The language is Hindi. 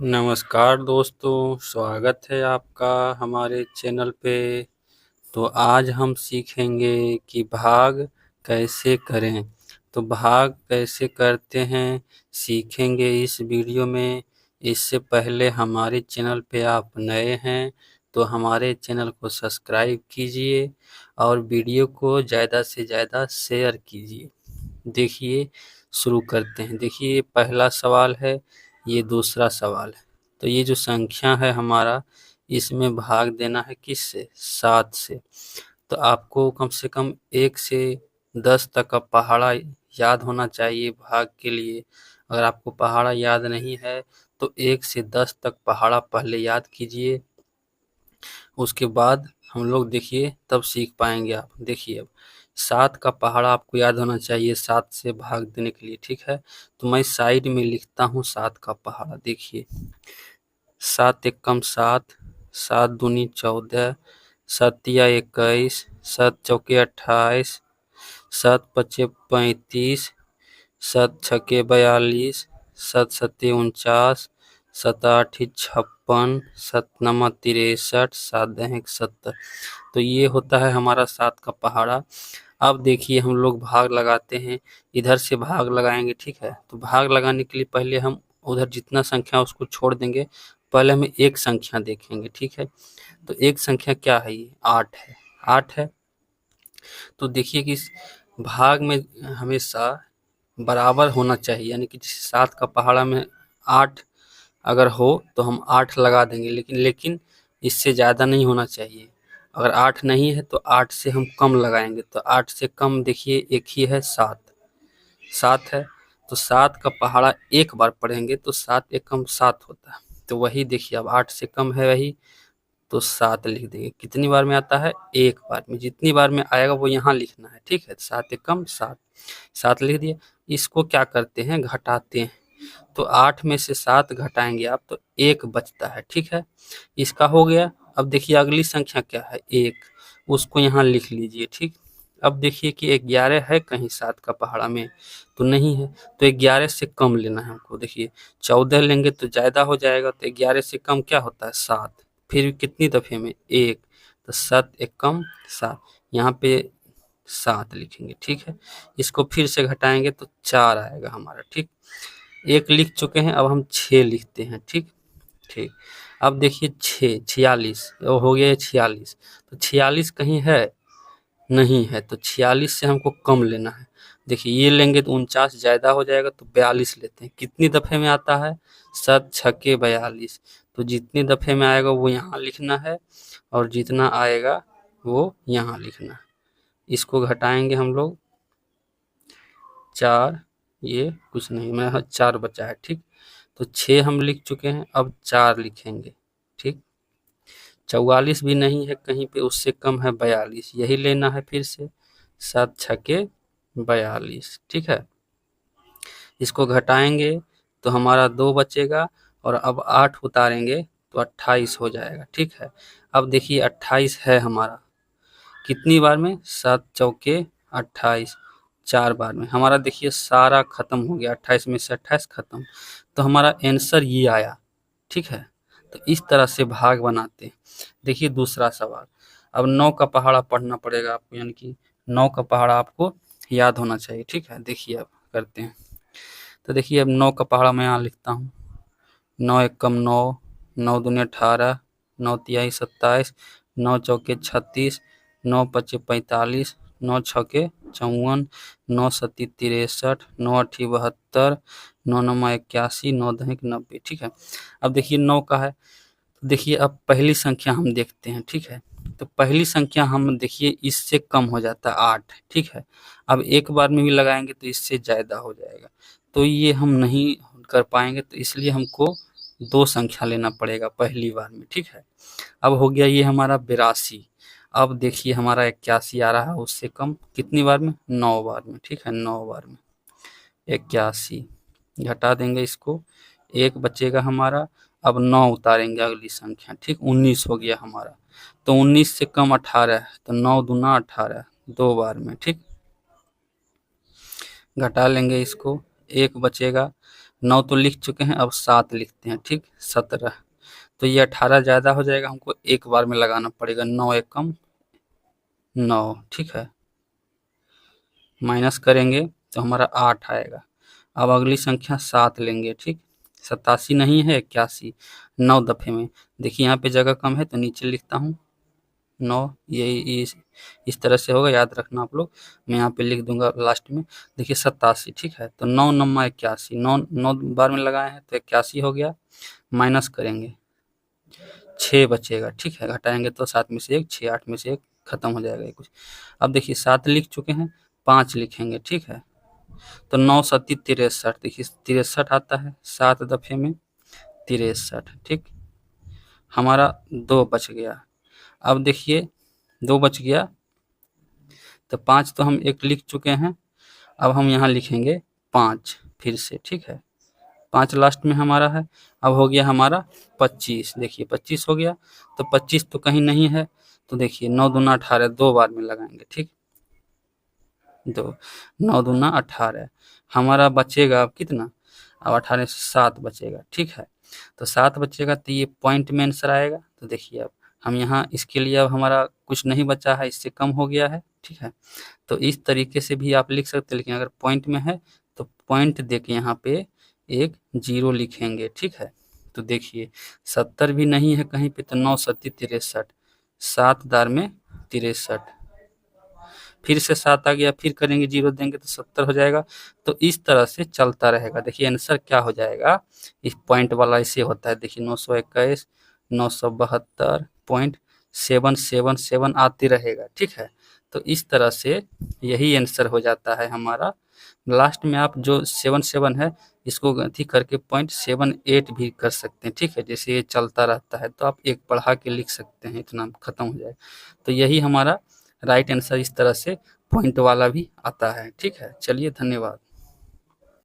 नमस्कार दोस्तों, स्वागत है आपका हमारे चैनल पे। तो आज हम सीखेंगे कि भाग कैसे करें। तो भाग कैसे करते हैं सीखेंगे इस वीडियो में। इससे पहले हमारे चैनल पे आप नए हैं तो हमारे चैनल को सब्सक्राइब कीजिए और वीडियो को ज़्यादा से ज़्यादा शेयर कीजिए। देखिए, शुरू करते हैं। देखिए, ये पहला सवाल है, ये दूसरा सवाल है। तो ये जो संख्या है हमारा, इसमें भाग देना है किससे? 7 से। तो आपको कम से कम 1 से 10 तक का पहाड़ा याद होना चाहिए भाग के लिए। अगर आपको पहाड़ा याद नहीं है तो 1 से 10 तक पहाड़ा पहले याद कीजिए, उसके बाद हम लोग देखिए तब सीख पाएंगे आप। देखिए, अब 7 का पहाड़ा आपको याद होना चाहिए 7 से भाग देने के लिए, ठीक है। तो मैं साइड में लिखता हूँ 7 का पहाड़ा। देखिए, 7 एकम 7, 7 दूनी 14, 7 तिया 21, 7 चौके 28, 7 पचे 35, 7 छके 42, 7 सत्ते 49, 7 आठी 56, 7 नमा 63, 7 दहें 70। तो ये होता है हमारा 7 का पहाड़ा। अब देखिए, हम लोग भाग लगाते हैं। इधर से भाग लगाएंगे, ठीक है। तो भाग लगाने के लिए पहले हम उधर जितना संख्या उसको छोड़ देंगे। पहले हम एक संख्या देखेंगे, ठीक है। तो एक संख्या क्या है? ये 8 है। 8 है। तो देखिए कि इस भाग में हमेशा बराबर होना चाहिए, यानी कि 7 का पहाड़ा में 8 अगर हो तो हम 8 लगा देंगे, लेकिन इससे ज़्यादा नहीं होना चाहिए। अगर 8 नहीं है तो 8 से हम कम लगाएंगे। तो 8 से कम देखिए एक ही है, 7। 7 है। तो 7 का पहाड़ा एक बार पढ़ेंगे तो 7 एकम 7 होता है। तो वही देखिए, अब 8 से कम है वही, तो 7 लिख देंगे। कितनी बार में आता है? एक बार में। जितनी बार में आएगा वो यहाँ लिखना है, ठीक है। 7 एकम 7, 7 लिख दिए। इसको क्या करते हैं? घटाते हैं। तो 8 में से 7 घटाएंगे आप तो 1 बचता है, ठीक है। इसका हो गया। अब देखिए अगली संख्या क्या है? 1। उसको यहाँ लिख लीजिए, ठीक। अब देखिए कि 11 है कहीं 7 का पहाड़ा में? तो नहीं है। तो 11 से कम लेना है हमको। देखिए, 14 लेंगे तो ज़्यादा हो जाएगा। तो 11 से कम क्या होता है? 7। फिर कितनी दफ़े में? 1। तो 7 एकम 7, यहाँ पे 7 लिखेंगे, ठीक है। इसको फिर से घटाएंगे तो 4 आएगा हमारा, ठीक। 1 लिख चुके हैं, अब हम 6 लिखते हैं, ठीक। ठीक। अब देखिए 6, 46 हो गया है 46। तो 46 कहीं है? नहीं है। तो 46 से हमको कम लेना है। देखिए, ये लेंगे तो 49 ज़्यादा हो जाएगा, तो 42 लेते हैं। कितनी दफ़े में आता है? 7 छके 42। तो जितनी दफ़े में आएगा वो यहाँ लिखना है और जितना आएगा वो यहाँ लिखना है। इसको घटाएंगे हम लोग। 4, ये कुछ नहीं, मैं 4 बचा है, ठीक। तो 6 हम लिख चुके हैं, अब 4 लिखेंगे, ठीक। 44 भी नहीं है कहीं पे, उससे कम है 42, यही लेना है फिर से। 7 छके 42, ठीक है। इसको घटाएंगे तो हमारा 2 बचेगा और अब 8 उतारेंगे तो 28 हो जाएगा, ठीक है। अब देखिए 28 है हमारा कितनी बार में? 7 चौके 28, 4 बार में। हमारा देखिए सारा खत्म हो गया, 28 में से 28 खत्म। तो हमारा आंसर ये आया, ठीक है। तो इस तरह से भाग बनाते हैं। देखिए दूसरा सवाल। अब 9 का पहाड़ा पढ़ना पड़ेगा आपको, यानी कि 9 का पहाड़ा आपको याद होना चाहिए, ठीक है। देखिए अब करते हैं। तो देखिए, अब 9 का पहाड़ा मैं यहाँ लिखता हूँ। 9 एकम 9, 9 दूनी 18, 9 तिहाई 27, 9 चौके 36, 9 पचे 45, 9 छके 54, 9 सत्ती 63, 9 अठी 72, 9 नमा 81, 9 दहें 90, ठीक है। अब देखिए 9 का है। तो देखिए अब पहली संख्या हम देखते हैं, ठीक है। तो पहली संख्या हम देखिए इससे कम हो जाता है 8, ठीक है। अब एक बार में भी लगाएंगे तो इससे ज़्यादा हो जाएगा, तो ये हम नहीं कर पाएंगे। तो इसलिए हमको 2 संख्या लेना पड़ेगा पहली बार में, ठीक है। अब हो गया ये हमारा 82। अब देखिए हमारा 81 आ रहा है, उससे कम कितनी बार में? 9 बार में, ठीक है। 9 बार में 81 घटा देंगे इसको, 1 बचेगा हमारा। अब 9 उतारेंगे अगली संख्या, ठीक। 19 हो गया हमारा। तो 19 से कम 18 है, तो 9 दूना 18, 2 बार में, ठीक। घटा लेंगे इसको, 1 बचेगा। 9 तो लिख चुके हैं, अब 7 लिखते हैं, ठीक, 17। तो ये 18 ज़्यादा हो जाएगा, हमको एक बार में लगाना पड़ेगा, 9 एकम 9, ठीक है। माइनस करेंगे तो हमारा 8 आएगा। अब अगली संख्या 7 लेंगे, ठीक। 87 नहीं है, 81, 9 दफे में। देखिए यहाँ पे जगह कम है तो नीचे लिखता हूँ 9, ये इस तरह से होगा, याद रखना आप लोग। मैं यहाँ पे लिख दूंगा लास्ट में। देखिए 87, ठीक है। तो 9 9 81, 9 9 बार में लगाए हैं तो 81 हो गया। माइनस करेंगे, 6 बचेगा, ठीक है। घटाएंगे तो 7 में से 1, 6, 8 में से 1 खत्म हो जाएगा ये कुछ। अब देखिए 7 लिख चुके हैं, 5 लिखेंगे, ठीक है। तो 9 सत्ती 63, देखिए 63 आता है, 7 दफे में 63, ठीक। हमारा 2 बच गया। अब देखिए 2 बच गया, तो 5 तो हम एक लिख चुके हैं। अब हम यहाँ लिखेंगे 5 फिर से, ठीक है। 5 लास्ट में हमारा है। अब हो गया हमारा 25, देखिए 25 हो गया। तो 25 तो कहीं नहीं है, तो देखिए 9 दूना 18, 2 बार में लगाएंगे, ठीक। 2, 9 दूना 18, हमारा बचेगा अब कितना, अब 18 से 7 बचेगा, ठीक है। तो 7 बचेगा तो ये पॉइंट में आंसर आएगा। तो देखिए अब हम यहाँ इसके लिए अब हमारा कुछ नहीं बचा है, इससे कम हो गया है, ठीक है। तो इस तरीके से भी आप लिख सकते हैं, लेकिन अगर पॉइंट में है तो पॉइंट देके यहाँ पे एक 0 लिखेंगे, ठीक है। तो देखिए 70 भी नहीं है कहीं पे, तो 9 सत्ती 63, 7 दार में 63, फिर से 7 आ गया, फिर करेंगे 0 देंगे तो 70 हो जाएगा। तो इस तरह से चलता रहेगा। देखिए आंसर क्या हो जाएगा, इस पॉइंट वाला ऐसे होता है। देखिए 921, 972.777 आती रहेगा, ठीक है। तो इस तरह से यही आंसर हो जाता है हमारा। लास्ट में आप जो 77 है इसको अथी करके 0.78 भी कर सकते हैं, ठीक है। जैसे ये चलता रहता है तो आप एक बढ़ा के लिख सकते हैं, इतना खत्म हो जाएगा। तो यही हमारा राइट आंसर इस तरह से पॉइंट वाला भी आता है, ठीक है। चलिए धन्यवाद।